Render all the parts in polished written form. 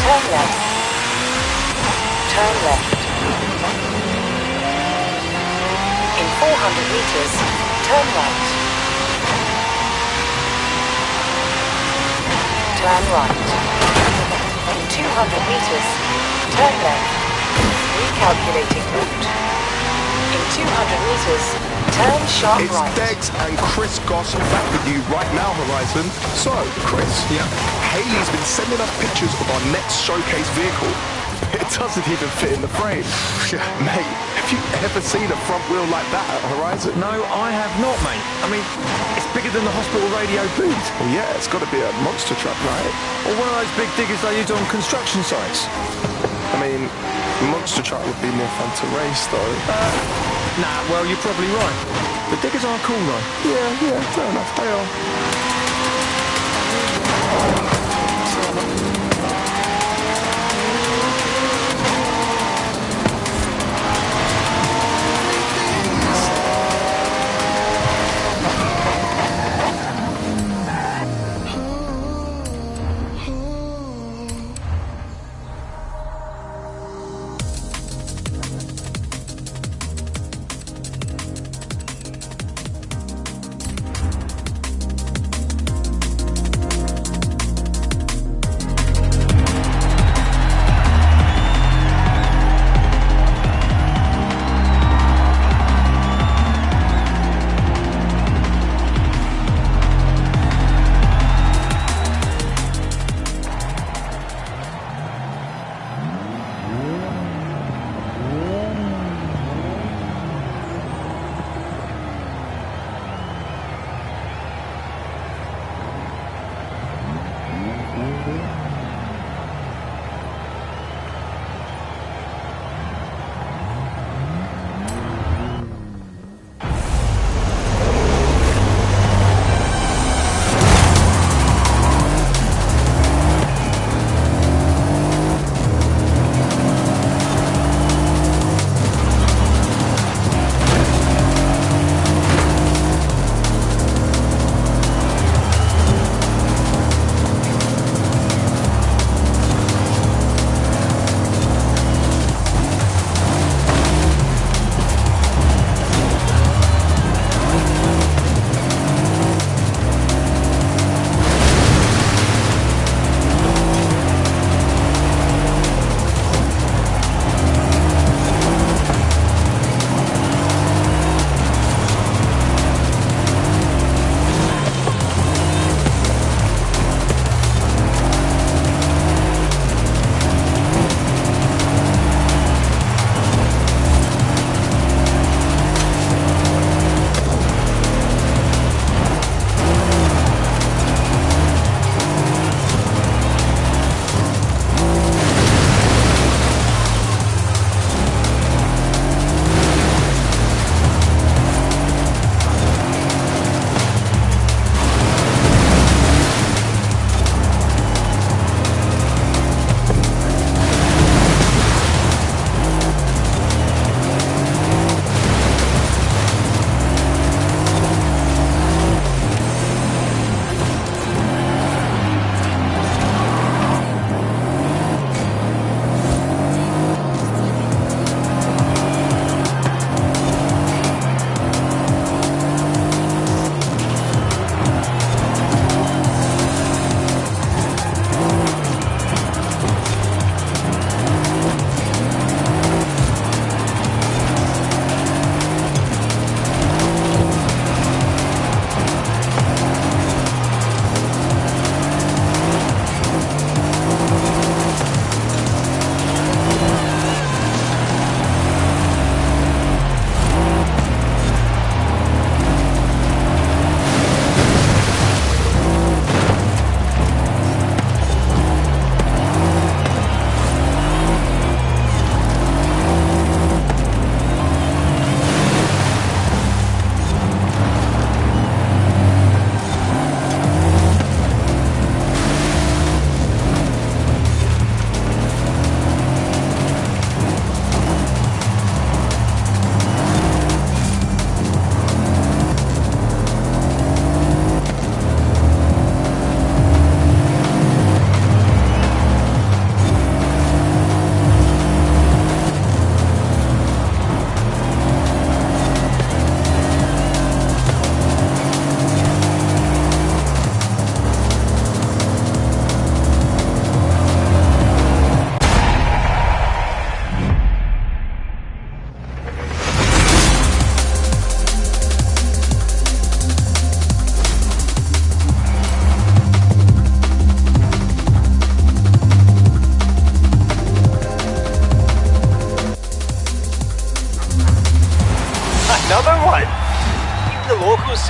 Turn left. Turn left. In 400 meters, turn right. Turn right. In 200 meters, turn left. Recalculating route. In 200 meters, turn sharp right. It's Degs and Chris Goss back with you right now, Horizon. So, Chris, Hayley's been sending us pictures of our next showcase vehicle. It doesn't even fit in the frame. Mate, have you ever seen a front wheel like that at Horizon? No, I have not, mate. I mean, it's bigger than the hospital radio boot. Well, yeah, it's got to be a monster truck, right? Or one of those big diggers they use on construction sites. I mean, a monster truck would be more fun to race, though. Nah, well, you're probably right. The diggers are cool, though. Yeah, fair enough, they are.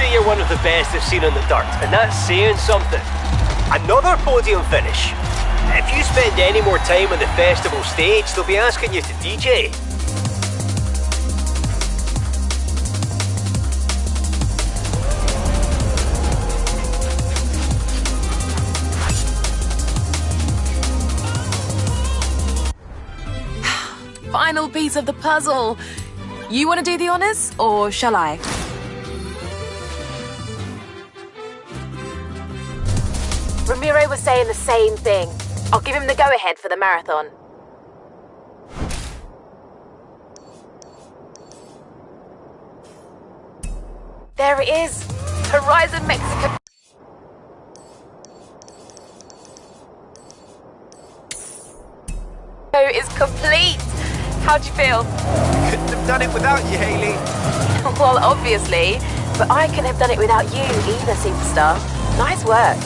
say you're one of the best they've seen on the dirt, and that's saying something. Another podium finish. If you spend any more time on the festival stage, they'll be asking you to DJ. Final piece of the puzzle. You want to do the honors, or shall I? Ramiro was saying the same thing. I'll give him the go-ahead for the marathon. There it is! Horizon Mexico is complete! How'd you feel? Couldn't have done it without you, Hayley. Well, obviously. But I couldn't have done it without you either, superstar. Nice work.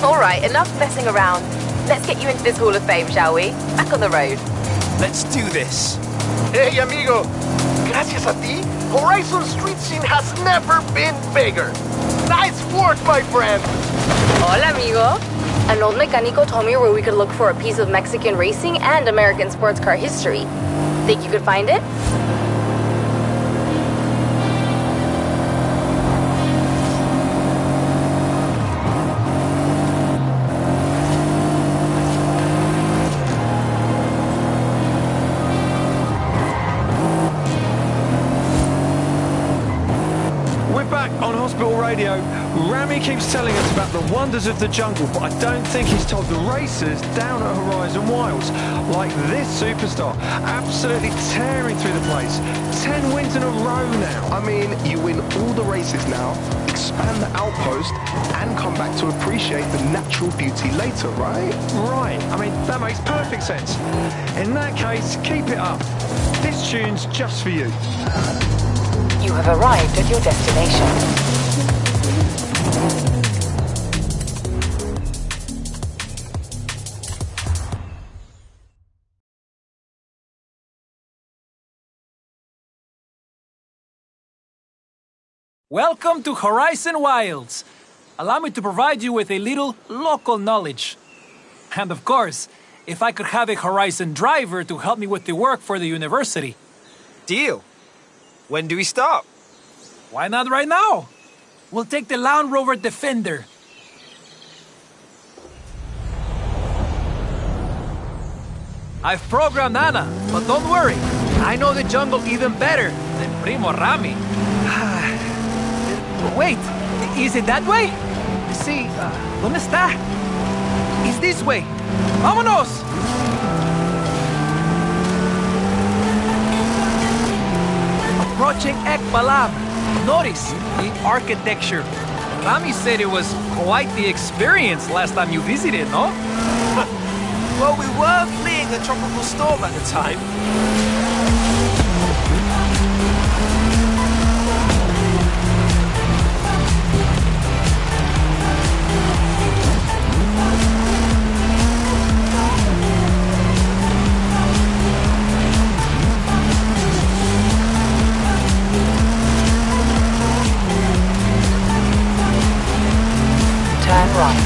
Alright, enough messing around. Let's get you into this Hall of Fame, shall we? Back on the road. Let's do this. Hey, amigo. Gracias a ti, Horizon street scene has never been bigger. Nice work, my friend. Hola, amigo. An old mecánico told me where we could look for a piece of Mexican racing and American sports car history. Think you could find it? On hospital radio, Rami keeps telling us about the wonders of the jungle, but I don't think he's told the racers down at Horizon Wilds, like this superstar, absolutely tearing through the place. 10 wins in a row now. I mean, you win all the races now, expand the outpost, and come back to appreciate the natural beauty later, right? Right, I mean, that makes perfect sense. In that case, keep it up. This tune's just for you. You have arrived at your destination. Welcome to Horizon Wilds. Allow me to provide you with a little local knowledge. And of course, if I could have a Horizon driver to help me with the work for the university. Deal. When do we start? Why not right now? We'll take the Land Rover Defender. I've programmed Anna, but don't worry. I know the jungle even better than Primo Rami. Wait, is it that way? Sí, ¿dónde está? It's this way. ¡Vámonos! Approaching Ekbalam. Notice the architecture. Rami said it was quite the experience last time you visited, no? Well, we were fleeing a tropical storm at the time. Turn right.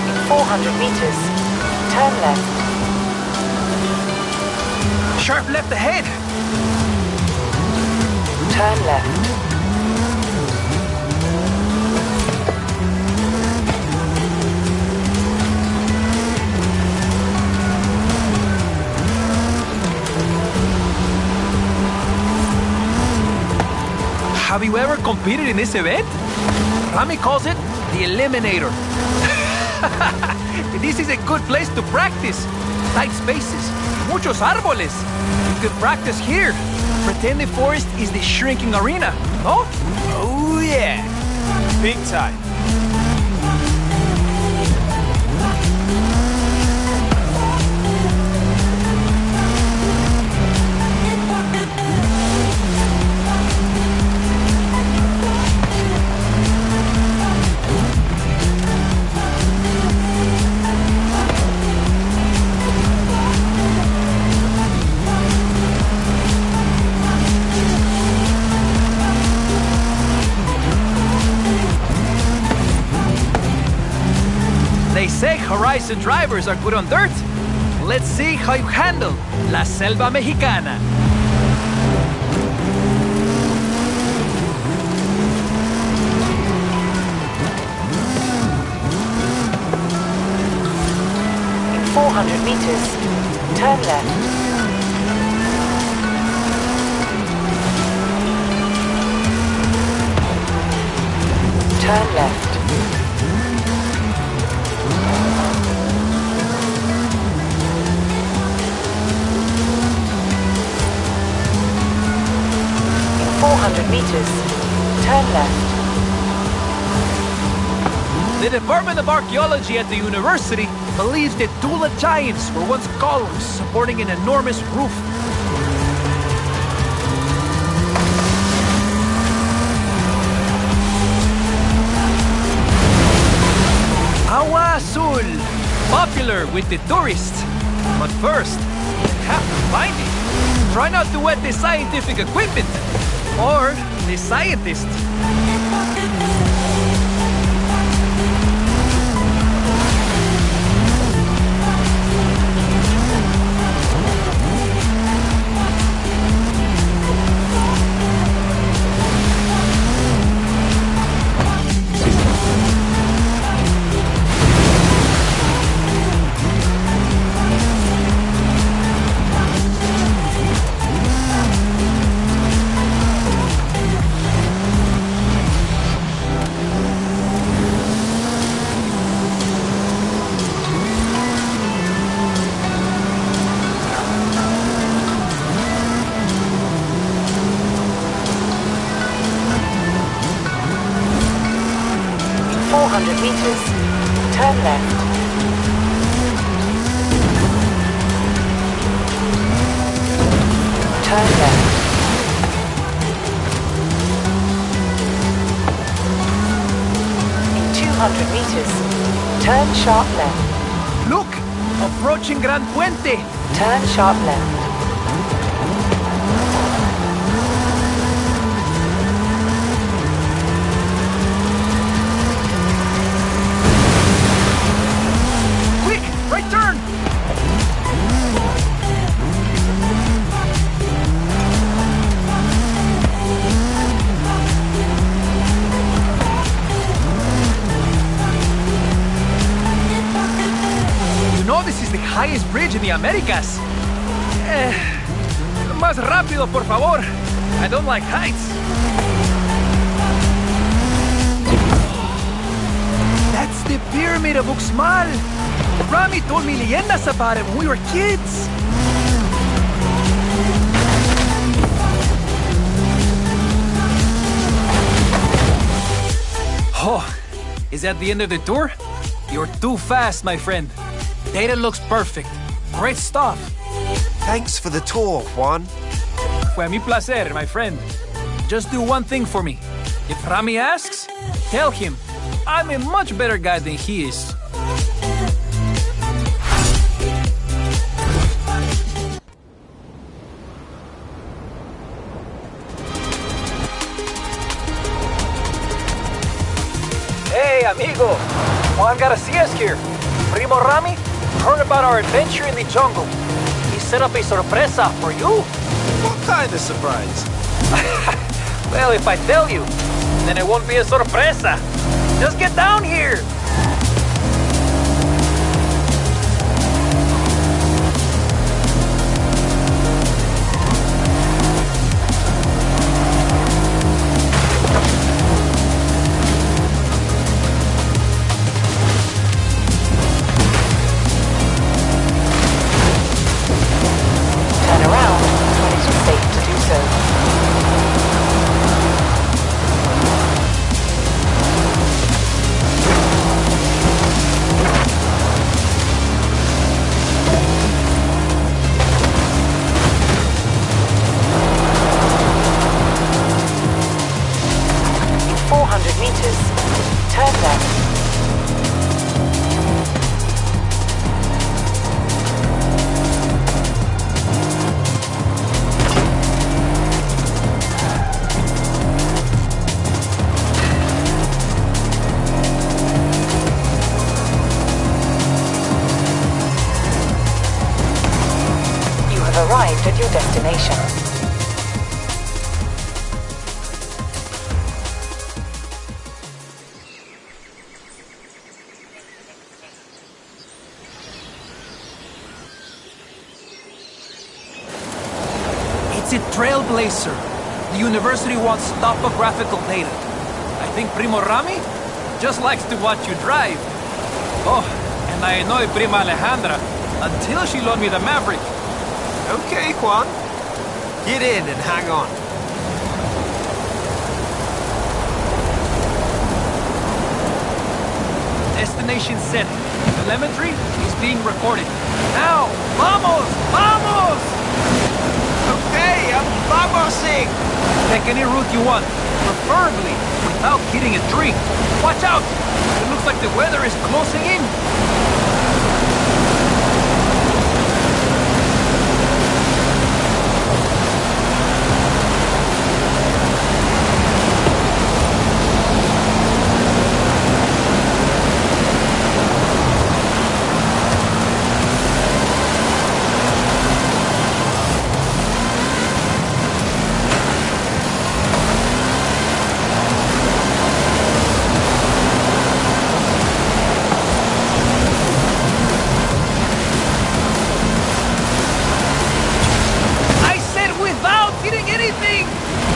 In 400 meters, turn left. Sharp left ahead. Turn left. Have you ever competed in this event? Rami calls it the Eliminator. This is a good place to practice. Tight spaces, muchos árboles. You can practice here. Pretend the forest is the shrinking arena, no? Oh yeah, big time. They say Horizon drivers are good on dirt. Let's see how you handle La Selva Mexicana. In 400 meters, turn left. Turn left. In 400 meters, turn left. The Department of Archaeology at the university believes that Tula giants were once columns supporting an enormous roof. Agua Azul, popular with the tourists. But first, you have to find it. Try not to wet the scientific equipment, or the scientist. Meters, turn left. Turn left. In 200 meters, turn sharp left. Look! Approaching Gran Puente! Turn sharp left. Right turn! You know this is the highest bridge in the Americas. Más rápido, por favor. I don't like heights. That's the Pyramid of Uxmal. Rami told me leyendas about it when we were kids. Oh, is that the end of the tour? You're too fast, my friend. Data looks perfect. Great stuff. Thanks for the tour, Juan. Fue mi placer, my friend. Just do one thing for me. If Rami asks, tell him I'm a much better guy than he is. Hey, amigo. Juan Garcia's here. Primo Rami heard about our adventure in the jungle. He set up a sorpresa for you. What kind of surprise? Well, if I tell you, then it won't be a sorpresa. Just get down here. Turn around when it is safe to do so. arrived at your destination. It's a trailblazer. The university wants topographical data. I think Primo Rami just likes to watch you drive. Oh, and I annoy Prima Alejandra until she loaned me the Maverick. Okay, Juan. Get in and hang on. Destination set. Telemetry is being recorded. Now, vamos! Vamos! Okay, I'm vamosing! Take any route you want, preferably without hitting a tree. Watch out! It looks like the weather is closing in.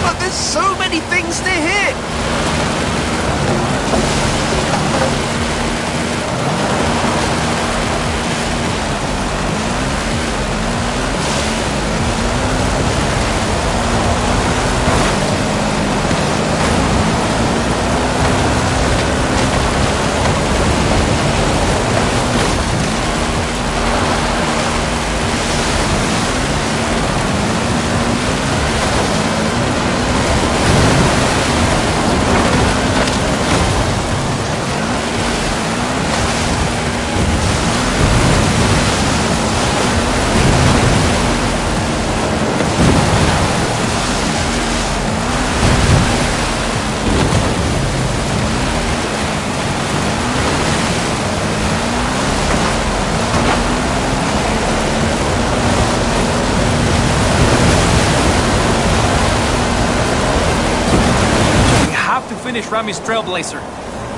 But there's so many things to hit! Finish Rami's trailblazer,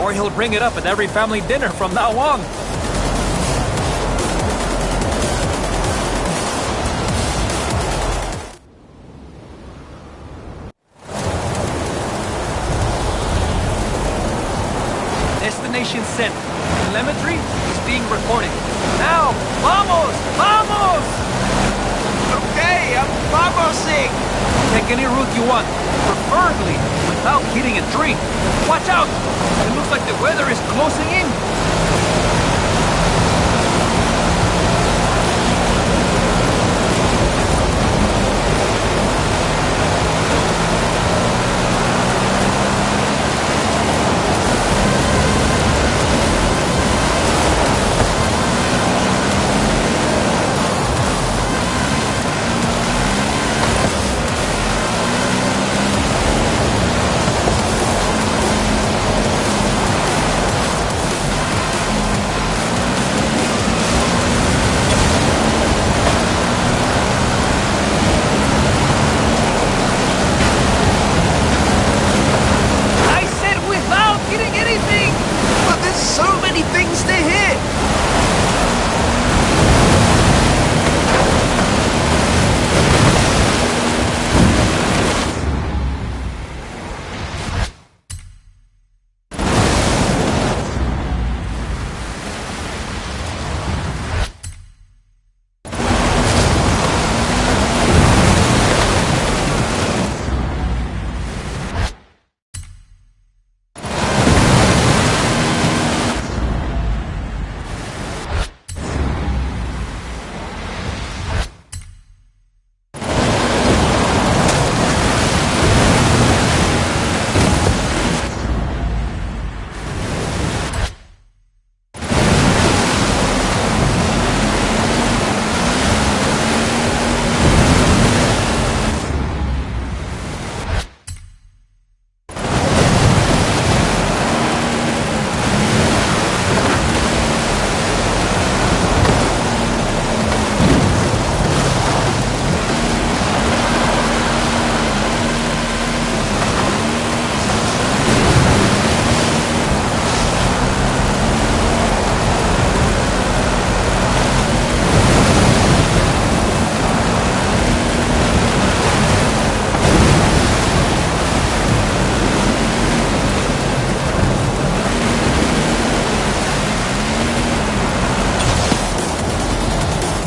or he'll bring it up at every family dinner from now on. Destination set. Telemetry is being recorded. Now, vamos! Vamos! Okay, I'm vamosing! Take any route you want, preferably without hitting a tree. Watch out! It looks like the weather is closing in.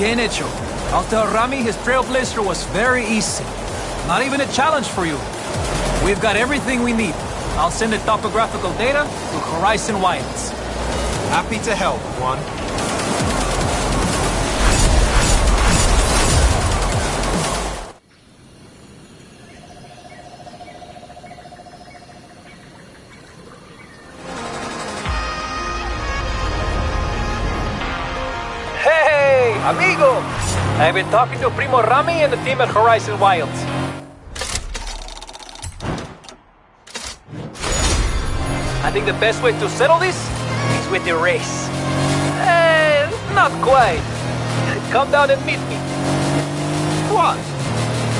Bien hecho. I'll tell Rami his Trailblazer was very easy. Not even a challenge for you. We've got everything we need. I'll send the topographical data to Horizon Wilds. Happy to help, Juan. Hey, amigo! I've been talking to Primo Rami and the team at Horizon Wilds. I think the best way to settle this is with the race. Not quite. Come down and meet me. Juan,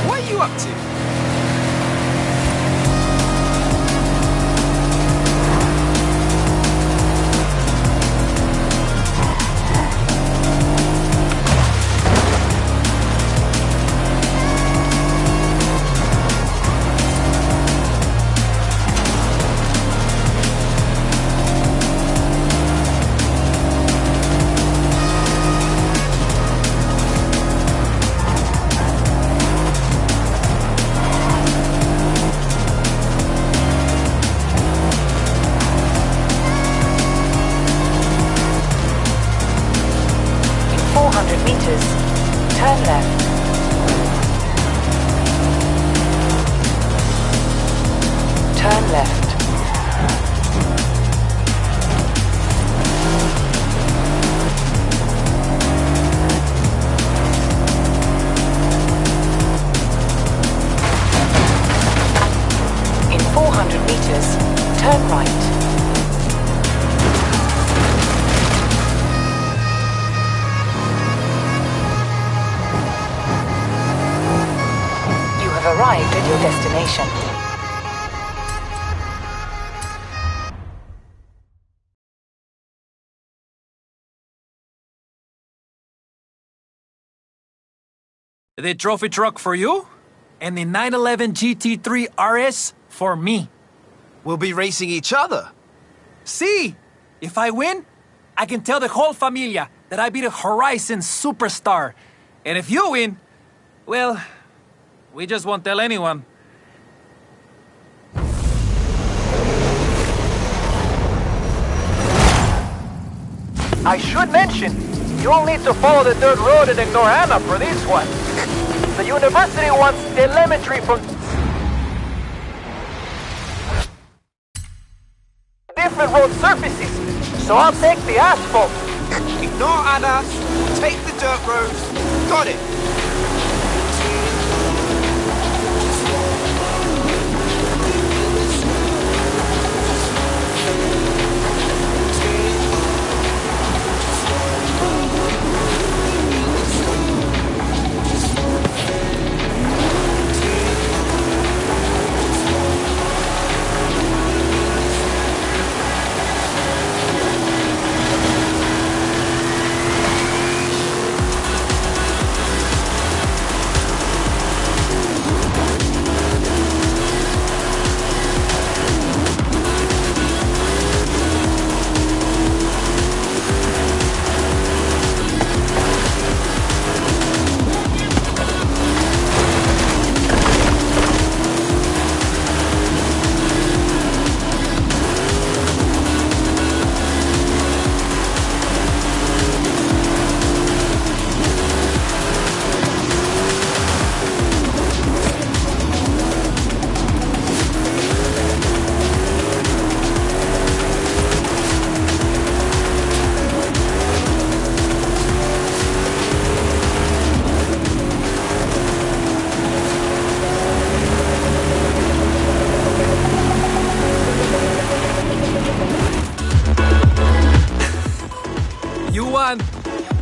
what are you up to? Turn left. Turn left. In 400 meters, turn right. Arrived at your destination. The trophy truck for you, and the 911 GT3 RS for me. We'll be racing each other. See, if I win, I can tell the whole familia that I beat a Horizon superstar. And if you win, well, we just won't tell anyone. I should mention, you'll need to follow the dirt road and ignore Anna for this one. The university wants telemetry from different road surfaces, so I'll take the asphalt. Ignore Anna, take the dirt roads. Got it.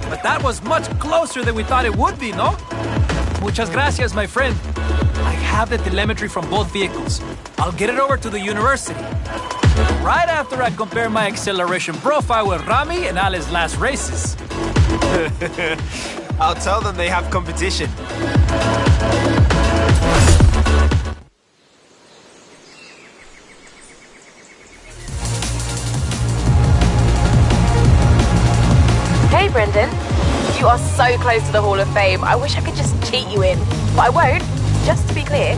But that was much closer than we thought it would be, no? Muchas gracias, my friend. I have the telemetry from both vehicles. I'll get it over to the university. Right after I compare my acceleration profile with Rami and Ali's last races. I'll tell them they have competition. Hey, Brendan. You are so close to the Hall of Fame. I wish I could just cheat you in. But I won't, just to be clear.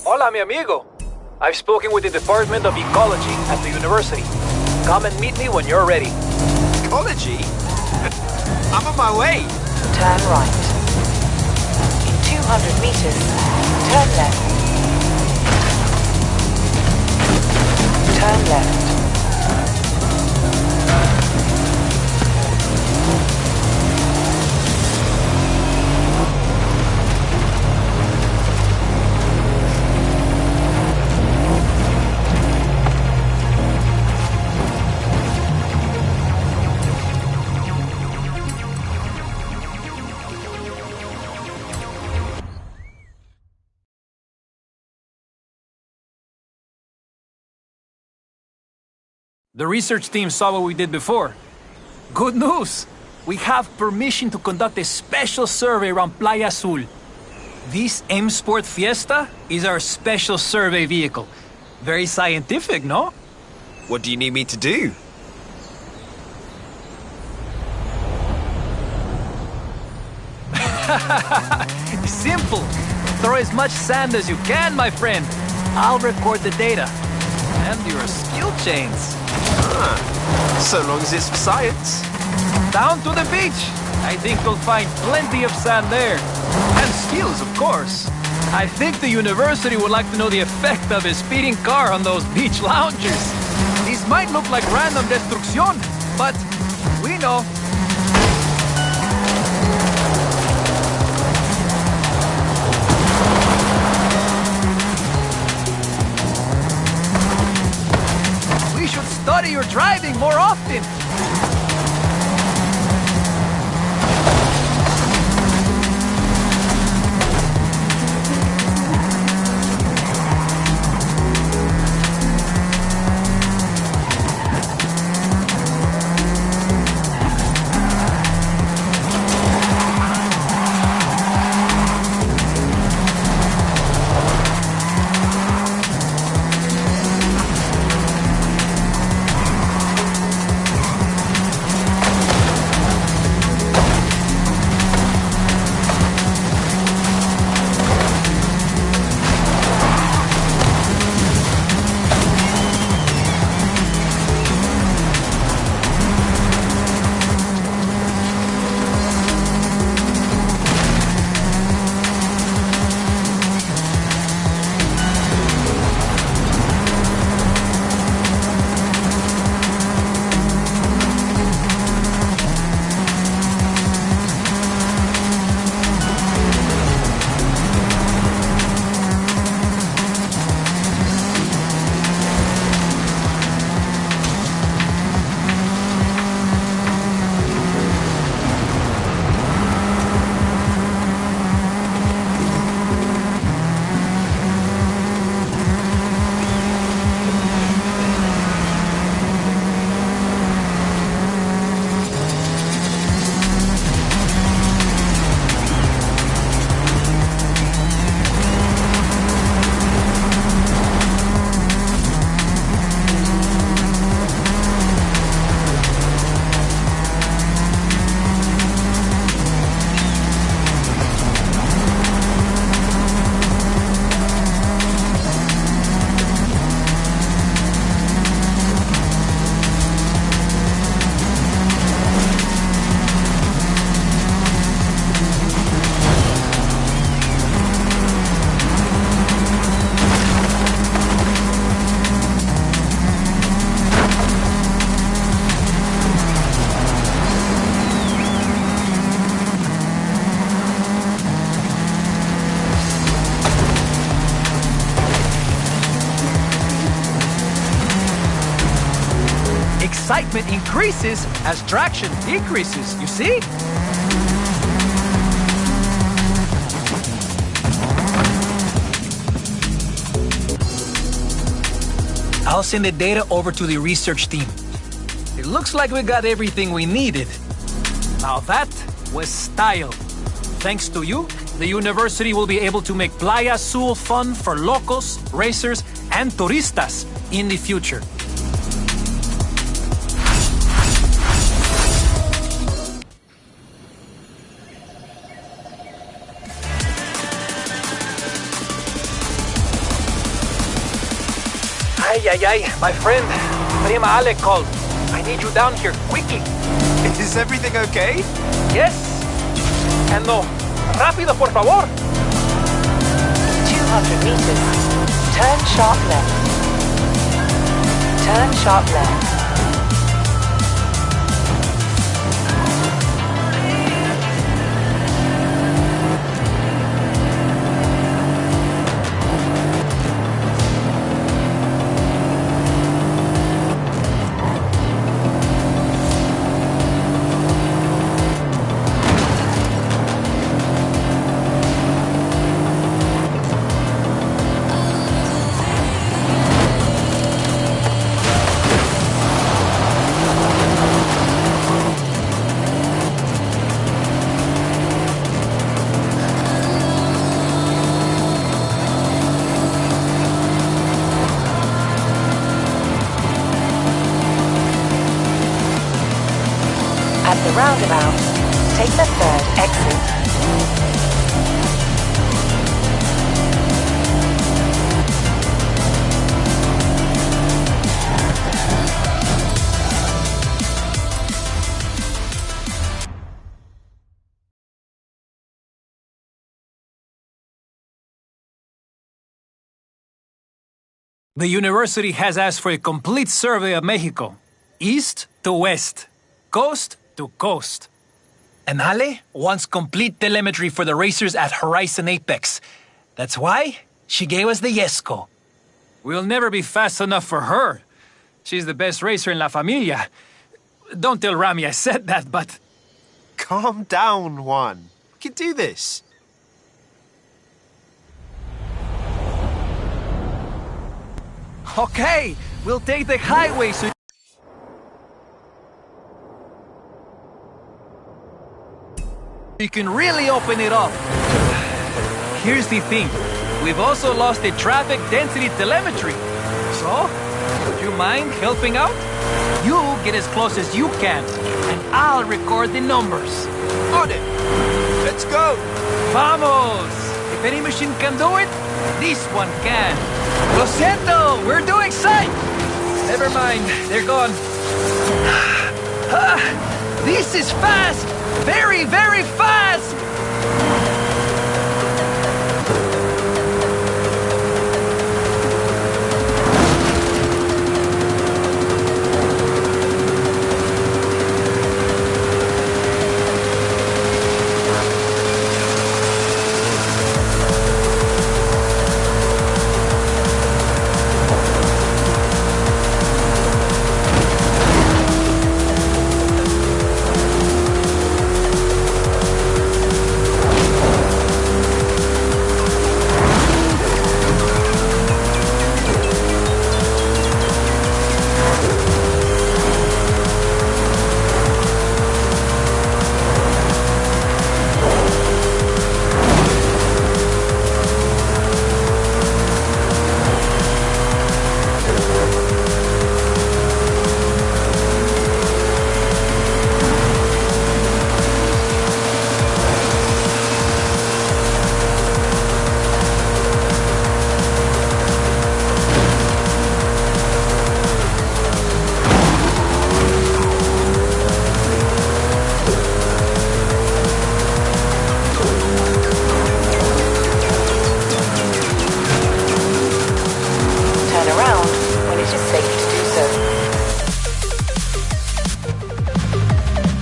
Hola, mi amigo. I've spoken with the Department of Ecology at the university. Come and meet me when you're ready. Ecology? I'm on my way. Turn right. In 200 meters, turn left. Turn left. The research team saw what we did before. Good news! We have permission to conduct a special survey around Playa Azul. This M Sport Fiesta is our special survey vehicle. Very scientific, no? What do you need me to do? Simple. Throw as much sand as you can, my friend. I'll record the data. And your skill chains. So long as it's for science. Down to the beach. I think you'll find plenty of sand there. And skills, of course. I think the university would like to know the effect of a speeding car on those beach loungers. These might look like random destruction, but we know. We should study your driving more often. displacement increases as traction decreases, you see? I'll send the data over to the research team. It looks like we got everything we needed. Now that was style. Thanks to you, the university will be able to make Playa Azul fun for locals, racers, and turistas in the future. Ay, my friend, Prima Ale called. I need you down here, quickly. Is everything okay? Yes. And no, rápido, por favor. 200 meters. Turn sharp left. Turn sharp left. At the roundabout, take the third exit. The university has asked for a complete survey of Mexico, east to west, coast to coast. And Ale wants complete telemetry for the racers at Horizon Apex. That's why she gave us the Yesco. We'll never be fast enough for her. She's the best racer in La Familia. Don't tell Rami I said that, but... Calm down, Juan. We can do this. Okay, we'll take the highway so you can really open it up. Here's the thing. We've also lost the traffic density telemetry. So, would you mind helping out? You get as close as you can, and I'll record the numbers. On it. Let's go. Vamos! If any machine can do it, this one can. Lo siento, we're doing sight! Never mind, they're gone. This is fast! Very, very fast!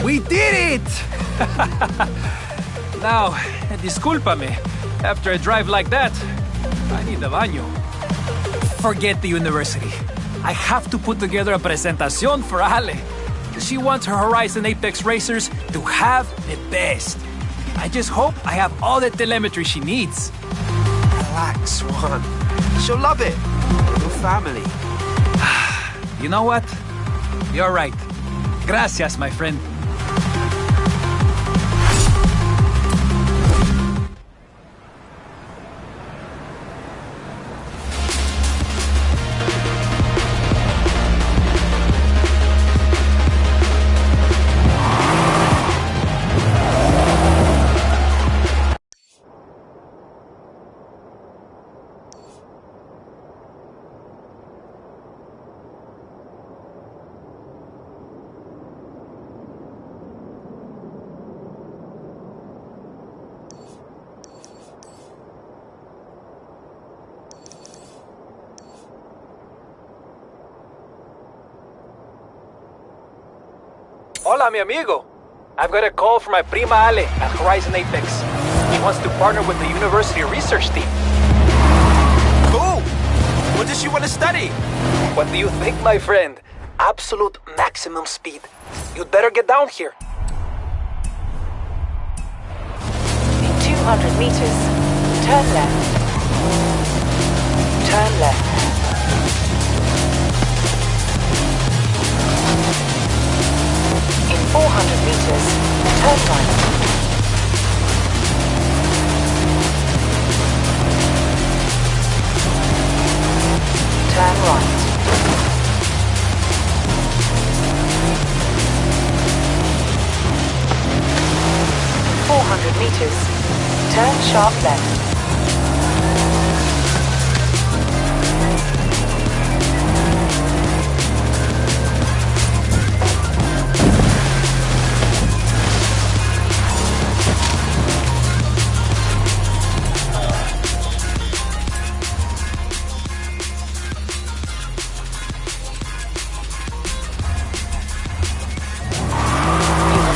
We did it! Now, discúlpame. After a drive like that, I need the baño. Forget the university. I have to put together a presentación for Ale. She wants her Horizon Apex racers to have the best. I just hope I have all the telemetry she needs. Relax, Swan. She'll love it. Your family. You know what? You're right. Gracias, my friend. Hola, mi amigo. I've got a call from my prima Ale at Horizon Apex. She wants to partner with the university research team. Cool. What does she want to study? What do you think, my friend? Absolute maximum speed. You'd better get down here. In 200 meters, turn left. Turn left. In 400 meters, turn right. Turn right. In 400 meters, turn sharp left.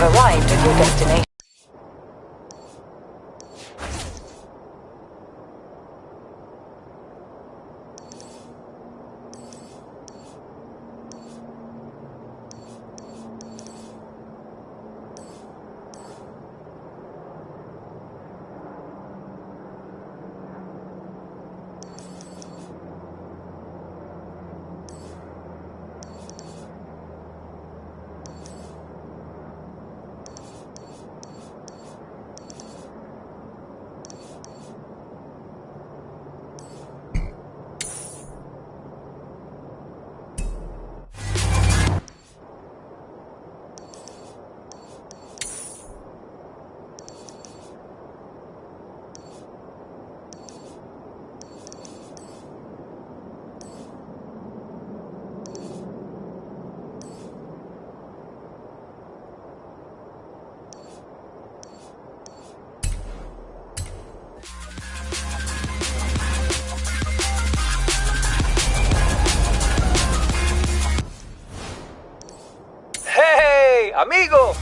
Arrived at your destination. Amigo!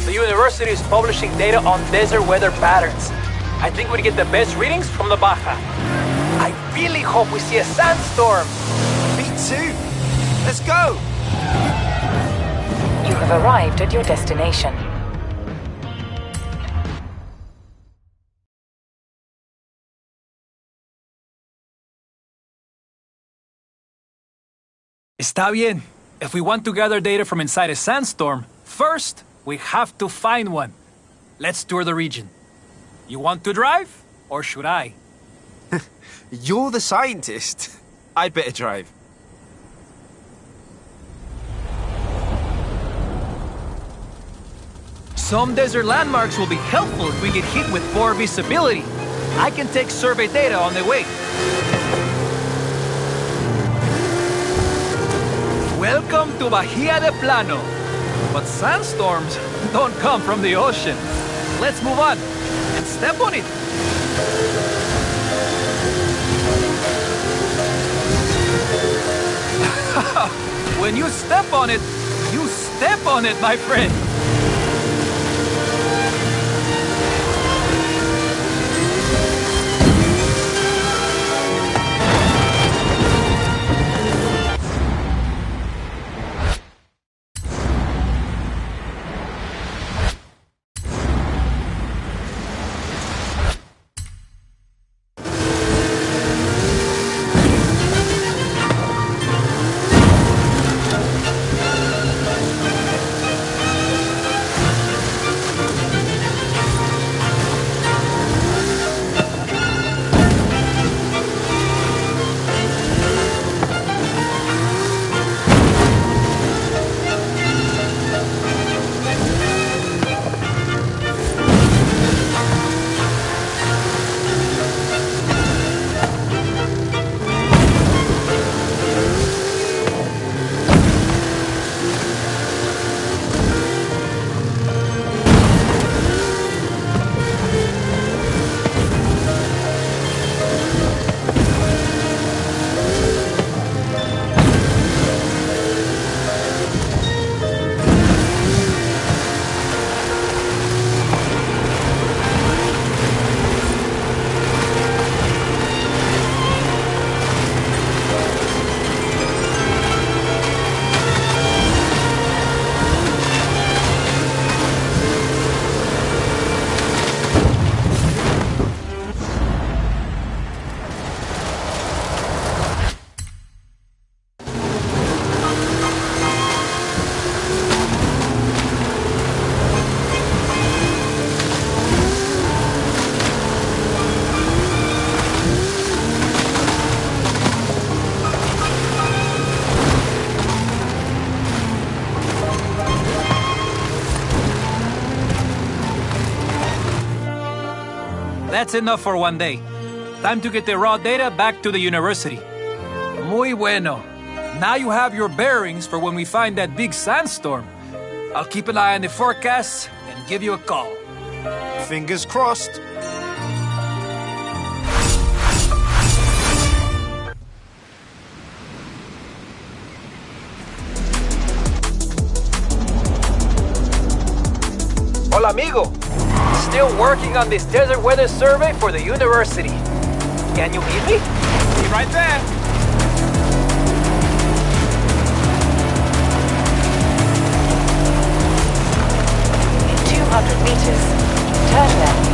The university is publishing data on desert weather patterns. I think we'd get the best readings from the Baja. I really hope we see a sandstorm. Me too. Let's go. You have arrived at your destination. Está bien. If we want to gather data from inside a sandstorm, first, we have to find one. Let's tour the region. You want to drive, or should I? You're the scientist. I'd better drive. Some desert landmarks will be helpful if we get hit with poor visibility. I can take survey data on the way. Welcome to Bahia de Plano. But sandstorms don't come from the ocean. Let's move on and step on it. When you step on it, you step on it, my friend. That's enough for one day. Time to get the raw data back to the university. Muy bueno. Now you have your bearings for when we find that big sandstorm. I'll keep an eye on the forecast and give you a call. Fingers crossed. Hola, amigo. Still working on this desert weather survey for the university. Can you meet me? Be right there. In 200 meters, turn left.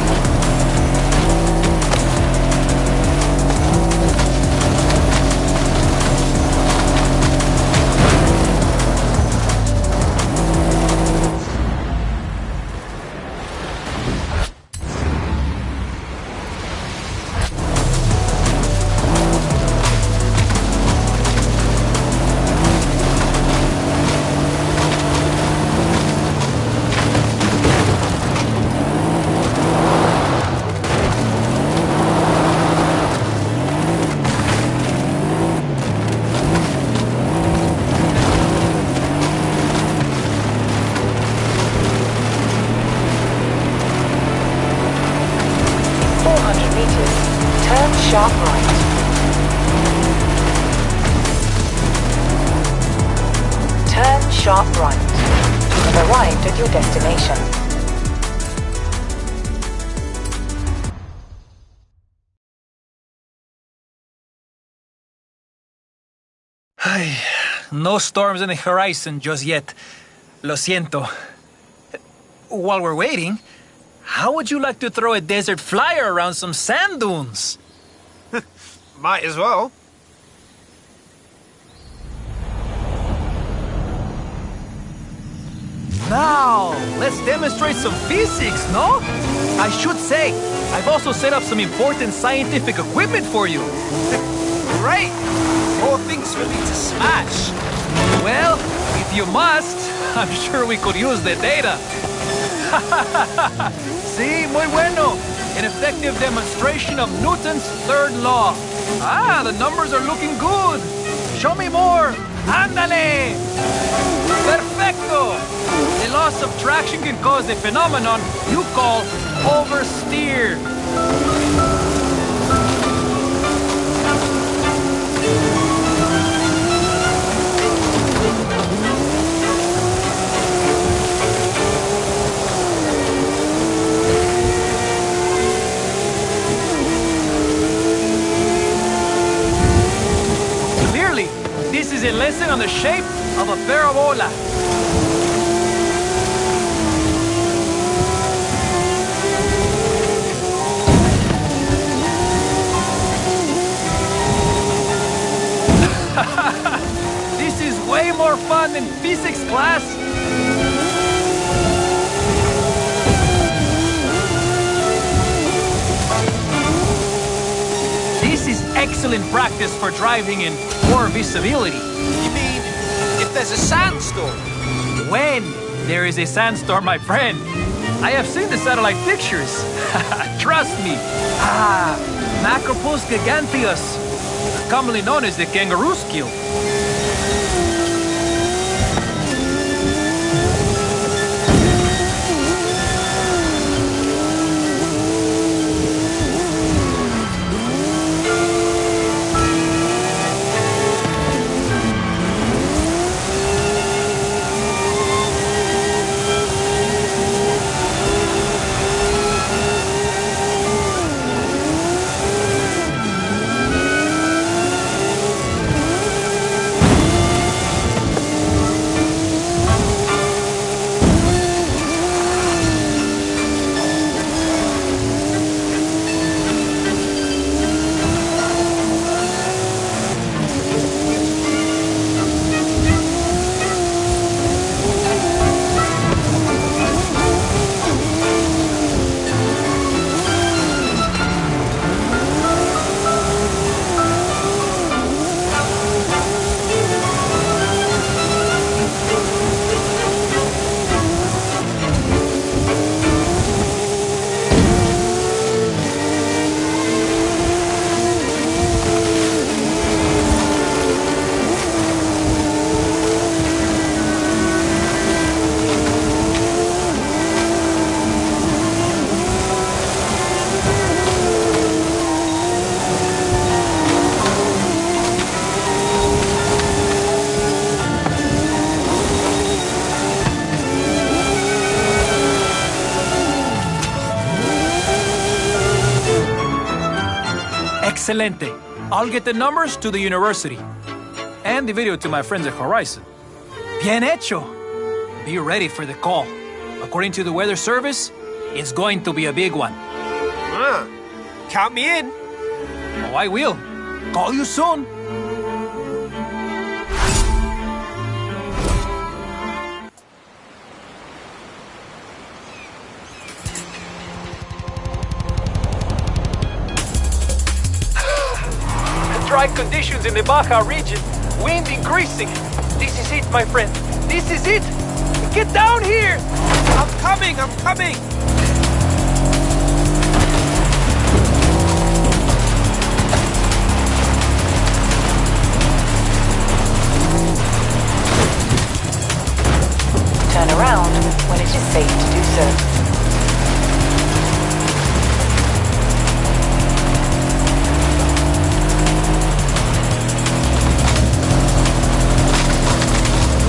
Sharp right. Turn sharp right. You have arrived at your destination. Ay, no storms on the horizon just yet. Lo siento. While we're waiting, how would you like to throw a desert flyer around some sand dunes? Might as well. Now, let's demonstrate some physics, no? I should say, I've also set up some important scientific equipment for you. Great! More things for me to smash. Well, if you must, I'm sure we could use the data. Sí, muy bueno. An effective demonstration of Newton's third law. Ah, the numbers are looking good. Show me more. Ándale. Perfecto. The law of subtraction can cause the phenomenon you call oversteer. Clearly, this is a lesson on the shape of a parabola. This is way more fun than physics class. This is excellent practice for driving in poor visibility. You mean if there's a sandstorm? When there is a sandstorm, my friend. I have seen the satellite pictures. Trust me. Ah, Macropus giganteus, commonly known as the kangaroo skill. Excelente. I'll get the numbers to the university. And the video to my friends at Horizon. Bien hecho. Be ready for the call. According to the weather service, it's going to be a big one. Count me in. Oh, I will. Call you soon. Dry conditions in the Baja region. Wind increasing. This is it, my friend. This is it. Get down here. I'm coming. I'm coming. Turn around when it is safe to do so.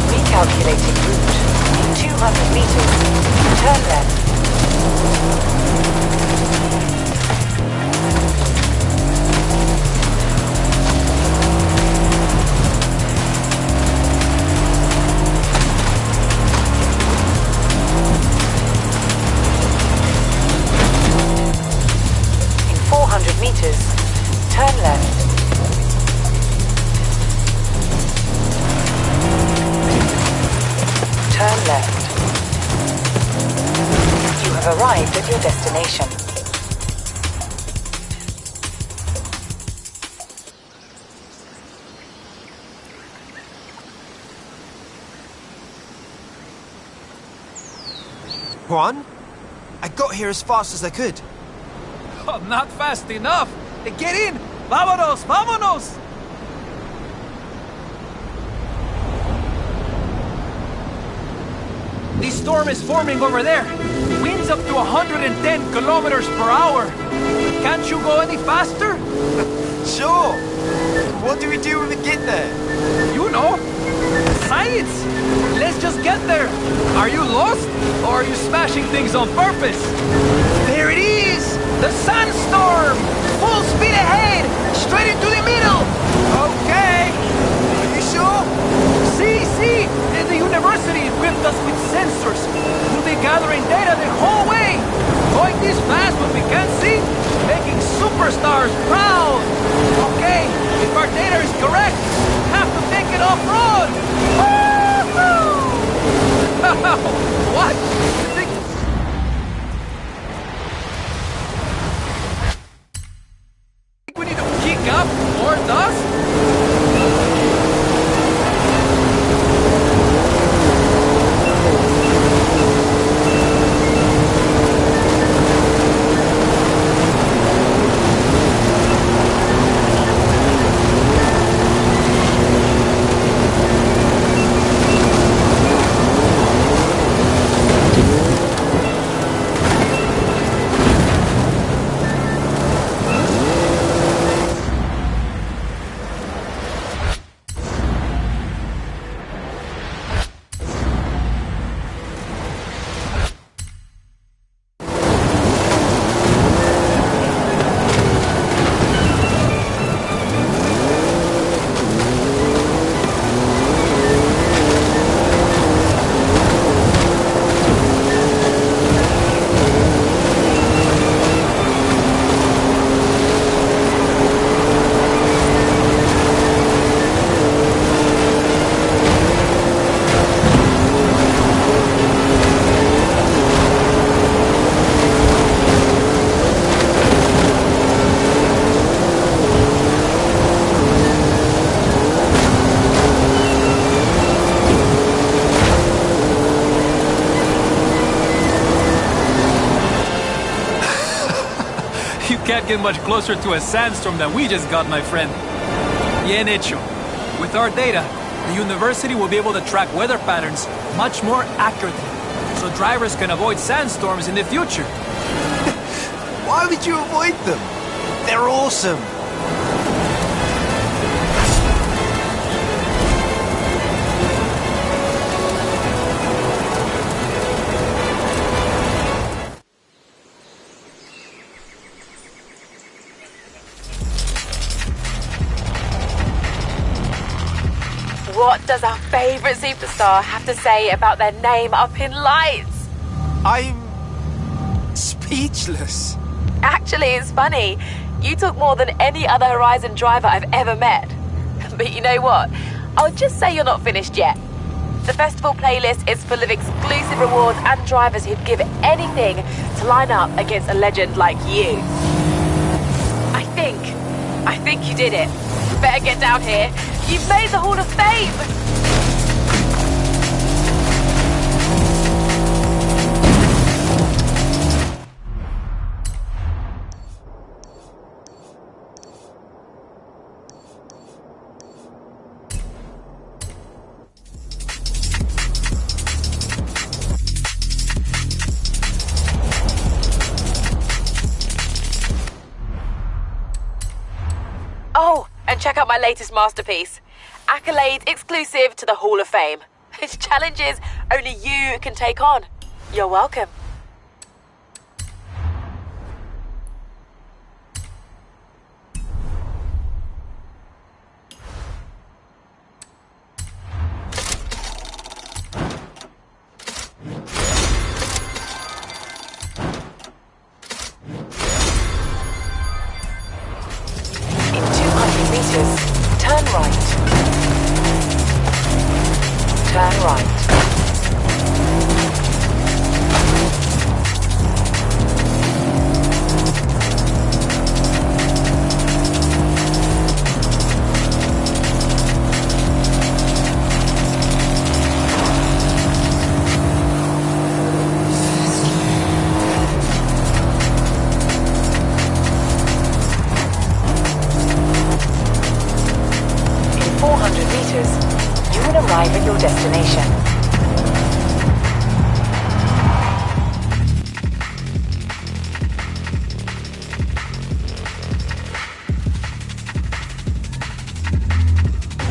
Recalculating route. In 200 meters, turn left. In 400 meters, turn left. Turn left. You have arrived at your destination. Juan? I got here as fast as I could. Oh, not fast enough. Get in. Vámonos, vámonos. The storm is forming over there. Winds up to 110 kilometers per hour. Can't you go any faster? Sure. What do we do when we get there? You know. Science. Let's just get there. Are you lost? Or are you smashing things on purpose? There it is. The sandstorm. Full speed ahead. Straight into the middle. Okay. Are you sure? See. The university equipped us with sensors. We'll be gathering data the whole way. Going this fast when we can't see, making superstars proud. Okay, if our data is correct, have to take it off-road. What? You think... we need to kick up more dust? Can't get much closer to a sandstorm than we just got, my friend. Bien hecho. With our data, the university will be able to track weather patterns much more accurately, so drivers can avoid sandstorms in the future. Why would you avoid them? They're awesome. does our favourite superstar have to say about their name up in lights? I'm speechless. Actually, it's funny. You talk more than any other Horizon driver I've ever met. But you know what? I'll just say you're not finished yet. The festival playlist is full of exclusive rewards and drivers who'd give anything to line up against a legend like you. I think you did it. Better get down here. You've made the Hall of Fame! 'Oh, and check out my latest masterpiece. Accolades exclusive to the Hall of Fame. It's challenges only you can take on. You're welcome. Turn right. Turn right. Arrive at your destination.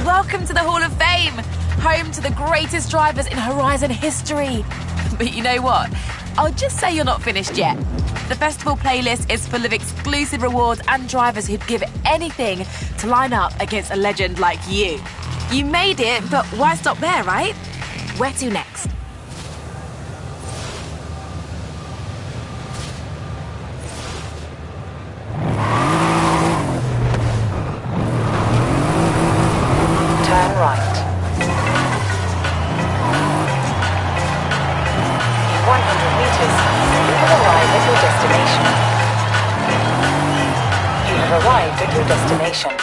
Welcome to the Hall of Fame, home to the greatest drivers in Horizon history. But you know what? I'll just say you're not finished yet. The festival playlist is full of exclusive rewards and drivers who'd give anything to line up against a legend like you. You made it, but why stop there, right? Where to next? Turn right. In 100 meters, you will arrive at your destination. You have arrived at your destination.